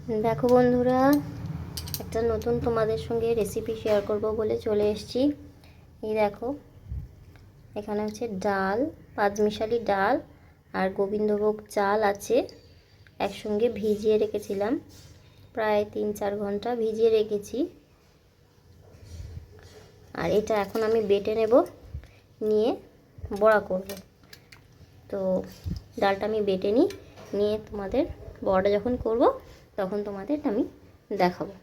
দেখো বন্ধুরা, একটা নতুন তোমাদের সঙ্গে রেসিপি শেয়ার করব বলে চলে এসেছি। এই দেখো, এখানে হচ্ছে ডাল, পাঁচমিশালি ডাল আর গোবিন্দভোগ চাল আছে, একসঙ্গে ভিজিয়ে রেখেছিলাম। প্রায় 3-4 ঘন্টা ভিজিয়ে রেখেছি। আর এটা এখন আমি বেটে নেব, নিয়ে বড়া করব। তো ডালটা আমি বেটে নিয়ে তোমাদের বড়াটা যখন করব তখন তোমাদের আমি দেখাবো।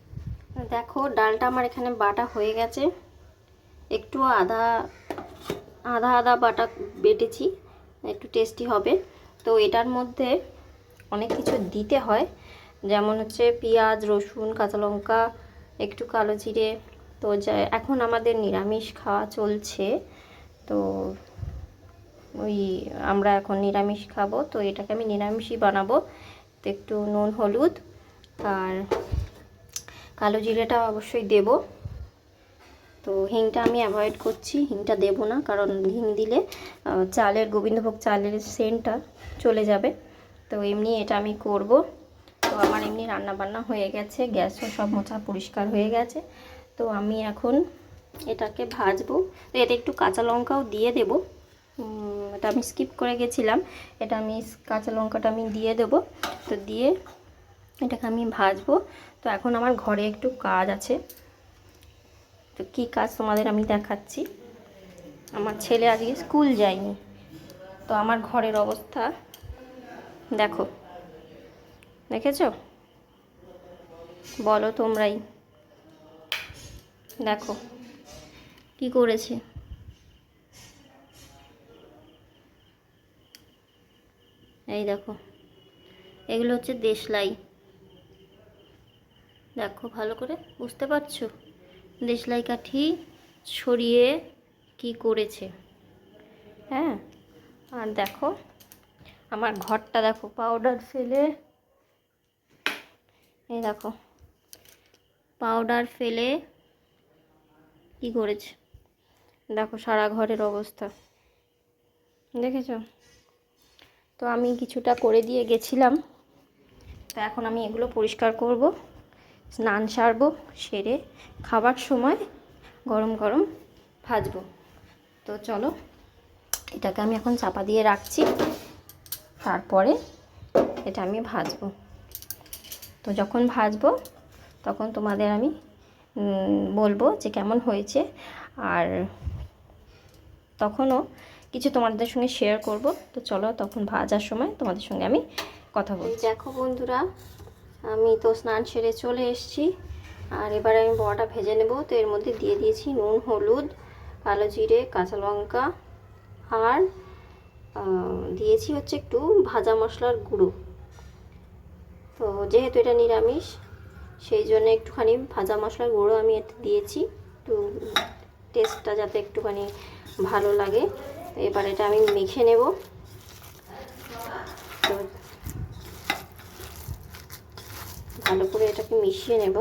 দেখো, ডালটা আমার এখানে বাটা হয়ে গেছে। একটু আদা আদা আদা বাটা বেটেছি, একটু টেস্টি হবে। তো এটার মধ্যে অনেক কিছু দিতে হয়, যেমন হচ্ছে পেঁয়াজ, রসুন, কাঁচা লঙ্কা, একটু কালো জিরে। তো এখন আমাদের নিরামিষ খাওয়া চলছে, তো আমরা এখন নিরামিষ খাবো, তো এটাকে আমি নিরামিষই বানাবো। তো একটু নুন, হলুদ আর কালো জিরেটা অবশ্যই দেব। তো হিংটা আমি অ্যাভয়েড করছি, হিংটা দেব না, কারণ হিং দিলে চালের, গোবিন্দভোগ চালের সেন্টটা চলে যাবে। তো এমনি এটা আমি করব। তো আমার এমনি রান্না বান্না হয়ে গেছে, গ্যাসও সব মোছা পরিষ্কার হয়ে গেছে। তো আমি এখন এটাকে ভাজবো। তো এতে একটু কাঁচা লঙ্কাও দিয়ে দেব, এটা আমি স্কিপ করে গেছিলাম। এটা আমি কাঁচা লঙ্কাটা আমি দিয়ে দেব। তো দিয়ে এটাকে আমি ভাজবো। তো এখন আমার ঘরে একটু কাজ আছে, তো কী কাজ তোমাদের আমি দেখাচ্ছি। আমার ছেলে আজকে স্কুল যায়নি, তো আমার ঘরের অবস্থা দেখো, দেখেছো? বলো তোমরাই, দেখো কি করেছে। এই দেখো, এগুলো হচ্ছে দেশলাই। দেখো ভালো করে, বুঝতে পারছো? দেশলাই কাঠি ছড়িয়ে কি করেছে। হ্যাঁ, আর দেখো আমার ঘরটা দেখো, পাউডার ফেলে, এই দেখো পাউডার ফেলে কি করেছে। দেখো সারা ঘরের অবস্থা, দেখেছো? তো আমি কিছুটা করে দিয়ে গেছিলাম, তো এখন আমি এগুলো পরিষ্কার করব, স্নান সারবো, সেরে খাবার সময় গরম গরম ভাজবো। তো চলো, এটাকে আমি এখন চাপা দিয়ে রাখছি, তারপরে এটা আমি ভাজবো। তো যখন ভাজবো তখন তোমাদের আমি বলবো যে কেমন হয়েছে, আর তখনও কিছু তোমাদের সঙ্গে শেয়ার করব। তো চলো, তখন ভাজার সময় তোমাদের সঙ্গে আমি কথা বলছি। দেখো বন্ধুরা, আমি তো স্নান সেরে চলে এসেছি, আর এবারে আমি বড়াটা ভেজে নেব। তো এর মধ্যে দিয়ে দিয়েছি নুন, হলুদ, কালো জিরে, কাঁচা লঙ্কা, আর দিয়েছি হচ্ছে একটু ভাজা মশলার গুঁড়ো। তো যেহেতু এটা নিরামিষ, সেই জন্য একটুখানি ভাজা মশলার গুঁড়ো আমি এতে দিয়েছি, একটু টেস্টটা যাতে একটুখানি ভালো লাগে। তো এবার এটা আমি মেখে নেব। তো ভালো করে এটাকে মিশিয়ে নেব।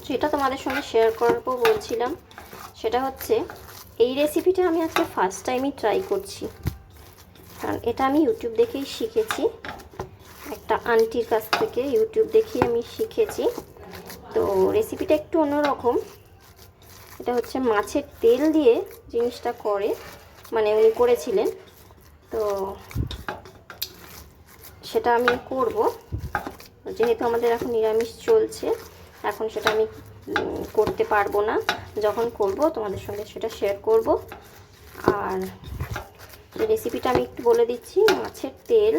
যেটা তোমাদের সঙ্গে শেয়ার করবো বলছিলাম, সেটা হচ্ছে এই রেসিপিটা আমি আজকে ফার্স্ট টাইমই ট্রাই করছি, কারণ এটা আমি ইউটিউব দেখেই শিখেছি, একটা আন্টির কাছ থেকে ইউটিউব দেখেই আমি শিখেছি। তো রেসিপিটা একটু অন্যরকম। এটা হচ্ছে মাছের তেল দিয়ে জিনিসটা করে, মানে উনি করেছিলেন, তো সেটা আমি করব। যেহেতু আমাদের এখন নিরামিষ চলছে, এখন সেটা আমি করতে পারবো না। যখন করব তোমাদের সঙ্গে সেটা শেয়ার করব। আর রেসিপিটা আমি একটু বলে দিচ্ছি। মাছের তেল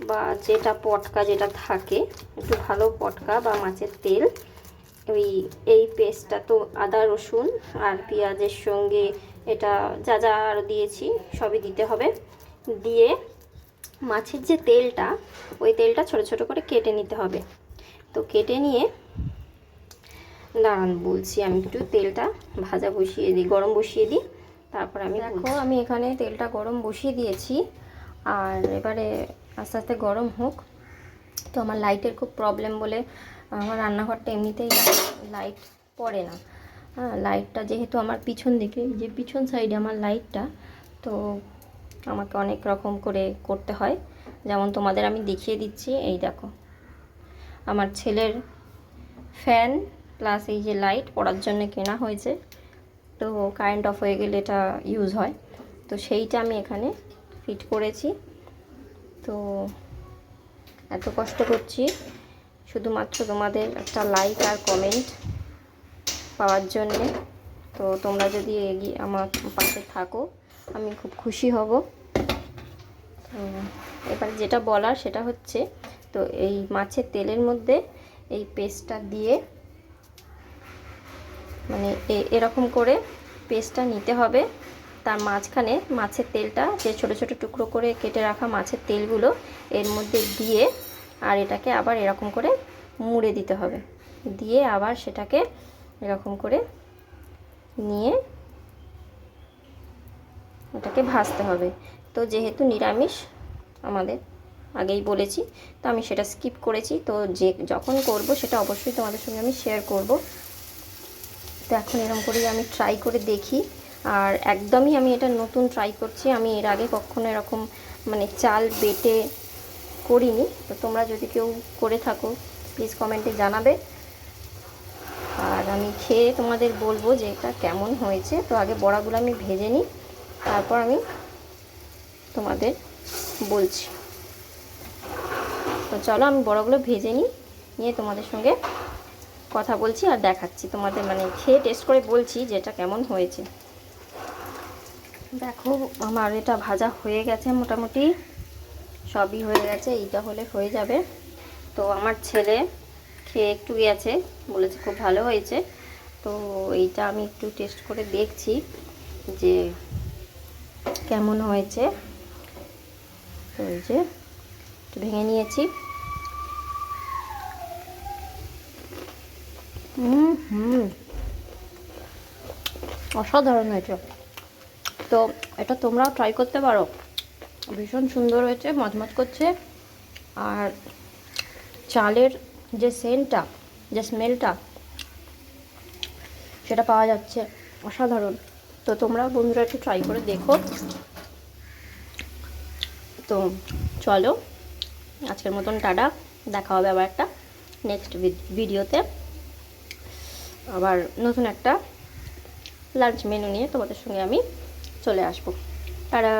বা যেটা পটকা যেটা থাকে, একটু ভালো পটকা বা মাছের তেল, এই পেস্টটা তো আদা, রসুন আর পেঁয়াজের সঙ্গে এটা যা যা আরও দিয়েছি সবই দিতে হবে। দিয়ে মাছের যে তেলটা, ওই তেলটা ছোট ছোট করে কেটে নিতে হবে। তো কেটে নিয়ে, দাঁড়ান বলছি, আমি একটু তেলটা ভাজা বসিয়ে দিই, গরম বসিয়ে দিই, তারপর আমি দেখো আমি এখানে তেলটা গরম বসিয়ে দিয়েছি। আর এবারে আস্তে আস্তে গরম হোক। তো আমার লাইটের খুব প্রবলেম বলে আমার রান্নাঘরটা এমনিতেই লাইট পড়ে না, হ্যাঁ, লাইটটা যেহেতু আমার পিছন দিকে, যে পিছন সাইডে আমার লাইটটা, তো আমাকে অনেক রকম করে করতে হয়। যেমন তোমাদের আমি দেখিয়ে দিচ্ছি, এই দেখো আমার ছেলের ফ্যান প্লাস এই যে লাইট পড়ার জন্য কেনা হয়েছে, তো কারেন্ট অফ হয়ে গেলে এটা ইউজ হয়, তো সেইটা আমি এখানে ফিট করেছি। তো এত কষ্ট করছি শুধুমাত্র তোমাদের একটা লাইক আর কমেন্ট পাওয়ার জন্যে। তো তোমরা যদি এগিয়ে আমার পাশে থাকো আমি খুব খুশি হব। তো এবার যেটা বলার সেটা হচ্ছে, তো এই মাছের তেলের মধ্যে এই পেস্টটা দিয়ে, মানে এরকম করে পেস্টটা নিতে হবে। তার মাঝখানে মাছের তেলটা, যে ছোট ছোট টুকরো করে কেটে রাখা মাছের তেলগুলো এর মধ্যে দিয়ে, আর এটাকে আবার এরকম করে মুড়ে দিতে হবে, দিয়ে আবার সেটাকে এরকম করে নিয়ে এটাকে ভাজতে হবে। তো যেহেতু নিরামিষ আমাদের, আগেই বলেছি, তো আমি সেটা স্কিপ করেছি। তো যখন করব সেটা অবশ্যই তোমাদের সঙ্গে আমি শেয়ার করব। তো এখন এরকম করেই আমি ট্রাই করে দেখি। আর একদমই আমি এটা নতুন ট্রাই করছি, আমি এর আগে কখনো এরকম মানে চাল বেটে করিনি। তো তোমরা যদি কেউ করে থাকো প্লিজ কমেন্টে জানাবে, আর আমি খেয়ে তোমাদের বলবো যে এটা কেমন হয়েছে। তো আগে বড়াগুলো আমি ভেজে নিই, তারপর আমি তোমাদের বলছি। তো চলো আমি বড়াগুলো ভেজে নিয়ে তোমাদের সঙ্গে কথা বলছি আর দেখাচ্ছি তোমাদের, মানে খেয়ে টেস্ট করে বলছি যে এটা কেমন হয়েছে। দেখো আমার এটা ভাজা হয়ে গেছে, মোটামুটি সবই হয়ে গেছে, এইটা হলে হয়ে যাবে। তো আমার ছেলে খেয়ে একটু গেছে, বলেছে খুব ভালো হয়েছে। তো এইটা আমি একটু টেস্ট করে দেখছি যে কেমন হয়েছে। তো এই যে একটু ভেঙে নিয়েছি। অসাধারণ হয়েছে। তো এটা তোমরাও ট্রাই করতে পারো, ভীষণ সুন্দর হয়েছে, মচমচ করছে। আর চালের যে সেন্টটা, যে স্মেলটা, সেটা পাওয়া যাচ্ছে, অসাধারণ। তো তোমরা বন্ধুরা একটু ট্রাই করে দেখো। তো চলো আজকের মতন টাটা, দেখা হবে আবার একটা নেক্সট ভিডিওতে, আবার নতুন একটা লাঞ্চ মেনু নিয়ে তোমাদের সঙ্গে আমি চলে আসবো। টাটা।